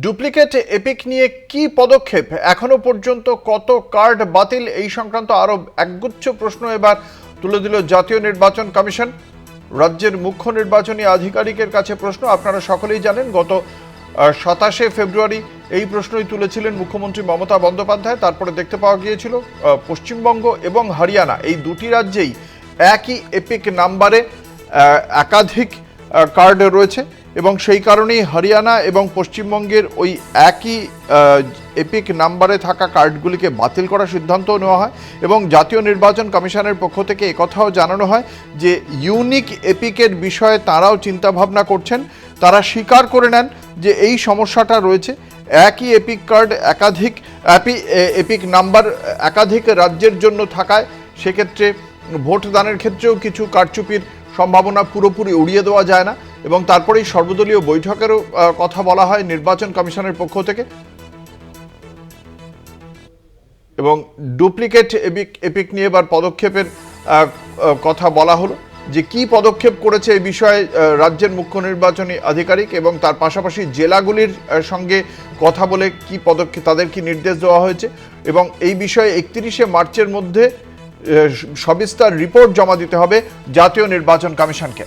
Duplicate epic নিয়ে কি পদক্ষেপ, এখনো পর্যন্ত কত কার্ড বাতিল, এই সংক্রান্ত আরো একগুচ্ছ প্রশ্ন এবার তুলে দিল জাতীয় নির্বাচন কমিশন। রাজ্যের মুখ্য নির্বাচনী আধিকারিকের কাছে প্রশ্ন। আপনারা সকলেই জানেন গত 27শে ফেব্রুয়ারি এই প্রশ্নই তুলেছিলেন মুখ্যমন্ত্রী মমতা বন্দ্যোপাধ্যায়। তারপরে দেখতে পাওয়া গিয়েছিল পশ্চিমবঙ্গ এবং হরিয়ানা এই দুটি রাজ্যেই একই এপিক নাম্বারে একাধিক কার্ড রয়েছে এবং সেই কারণেই হরিয়ানা এবং পশ্চিমবঙ্গের ওই একই এপিক নাম্বারে থাকা কার্ডগুলিকে বাতিল করার সিদ্ধান্ত নেওয়া হয় এবং জাতীয় নির্বাচন কমিশনের পক্ষ থেকে একথাও জানানো হয় যে ইউনিক এপিকের বিষয়ে তারাও চিন্তাভাবনা করছেন। তারা স্বীকার করে নেন যে এই সমস্যাটা রয়েছে। একই এপিক কার্ড একাধিক এপিক নাম্বার একাধিক রাজ্যের জন্য থাকায় সেক্ষেত্রে ভোটদানের ক্ষেত্রেও কিছু কারচুপির সম্ভাবনা পুরোপুরি উড়িয়ে দেওয়া যায় না এবং তারপরেই সর্বদলীয় বৈঠকেরও কথা বলা হয় নির্বাচন কমিশনের পক্ষ থেকে এবং ডুপ্লিকেট এপিক নিয়ে এবার পদক্ষেপের কথা বলা হলো যে কি পদক্ষেপ করেছে এই বিষয়ে রাজ্যের মুখ্য নির্বাচনী আধিকারিক এবং তার পাশাপাশি জেলাগুলির সঙ্গে কথা বলে কি পদক্ষেপ, তাদের কি নির্দেশ দেওয়া হয়েছে এবং এই বিষয়ে 31শে মার্চের মধ্যে সবিস্তার রিপোর্ট জমা দিতে হবে জাতীয় নির্বাচন কমিশনকে।